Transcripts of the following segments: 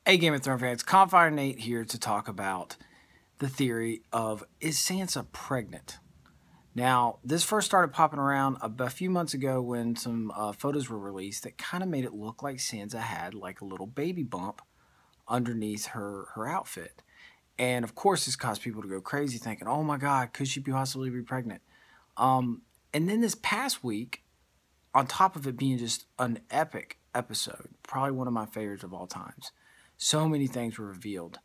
Hey, Game of Thrones fans, Calmfirenate here to talk about the theory of, is Sansa pregnant? Now, this first started popping around a few months ago when some photos were released that kind of made it look like Sansa had like a little baby bump underneath her outfit. And of course, this caused people to go crazy thinking, oh my God, could she possibly be pregnant? And then this past week, on top of it being just an epic episode, probably one of my favorites of all times, so many things were revealed.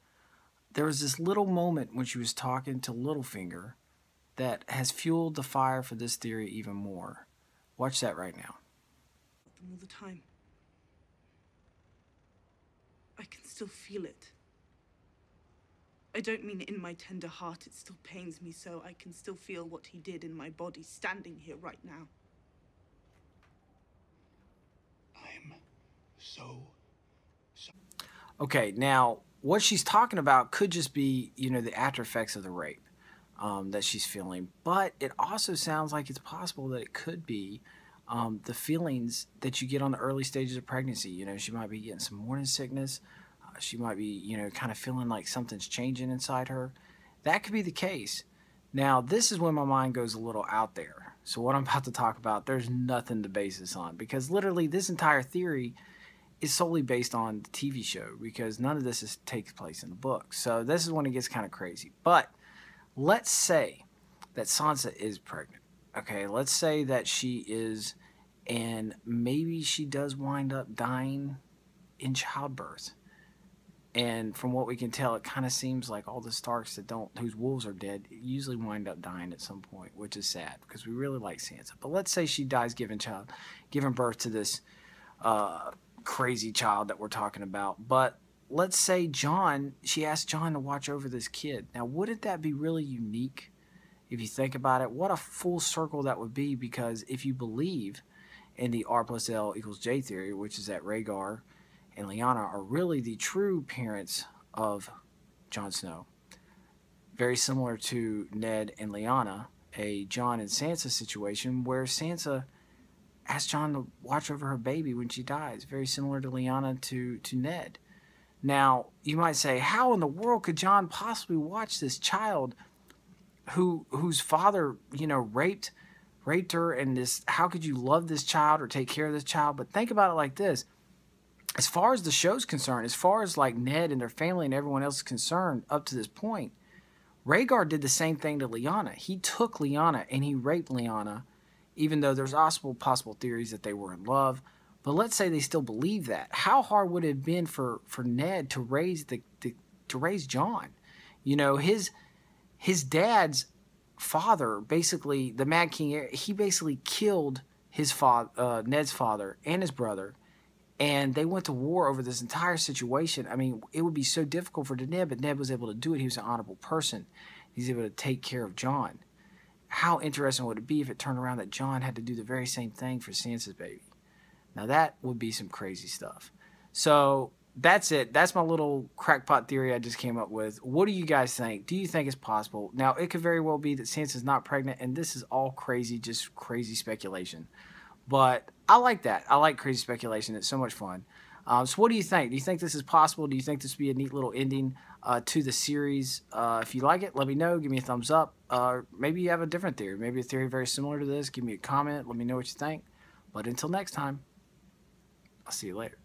There was this little moment when she was talking to Littlefinger that has fueled the fire for this theory even more. Watch that right now. Them all the time. I can still feel it. I don't mean in my tender heart, it still pains me so. I can still feel what he did in my body standing here right now. I'm so. Okay, now what she's talking about could just be, the after effects of the rape that she's feeling, but it also sounds like it's possible that it could be the feelings that you get on the early stages of pregnancy. She might be getting some morning sickness. She might be, kind of feeling like something's changing inside her. That could be the case. Now, this is when my mind goes a little out there. So what I'm about to talk about, there's nothing to base this on, because literally this entire theory is solely based on the TV show, because none of this takes place in the book. So this is when it gets kind of crazy. But let's say that Sansa is pregnant. Okay, let's say that she is, and maybe she does wind up dying in childbirth. And from what we can tell, it kind of seems like all the Starks whose wolves are dead, usually wind up dying at some point, which is sad because we really like Sansa. But let's say she dies giving birth to this crazy child that we're talking about. But let's say she asked Jon to watch over this kid. Now, wouldn't that be really unique if you think about it? What a full circle that would be, because if you believe in the R plus L equals J theory, which is that Rhaegar and Lyanna are really the true parents of Jon Snow, very similar to Ned and Lyanna, a Jon and Sansa situation where Sansa asked Jon to watch over her baby when she dies, very similar to Lyanna to Ned. Now, you might say, how in the world could Jon possibly watch this child whose father, raped her, and this, how could you love this child or take care of this child? But think about it like this. As far as the show's concerned, as far as like Ned and their family and everyone else is concerned up to this point, Rhaegar did the same thing to Lyanna. He took Lyanna and he raped Lyanna, even though there's also possible theories that they were in love. But let's say they still believe that. How hard would it have been for Ned to raise Jon? His dad's father, basically the Mad King, he basically killed his father, Ned's father, and his brother. And they went to war over this entire situation. I mean, it would be so difficult for Ned, but Ned was able to do it. He was an honorable person. He's able to take care of Jon. How interesting would it be if it turned around that Jon had to do the very same thing for Sansa's baby? Now, that would be some crazy stuff. So, that's it. That's my little crackpot theory I just came up with. What do you guys think? Do you think it's possible? Now, it could very well be that Sansa's not pregnant, and this is all crazy, just crazy speculation. But I like that. I like crazy speculation. It's so much fun. So what do you think? Do you think this is possible? Do you think this would be a neat little ending to the series? If you like it, let me know. Give me a thumbs up. Maybe you have a different theory. Maybe a theory very similar to this. Give me a comment. Let me know what you think. But until next time, I'll see you later.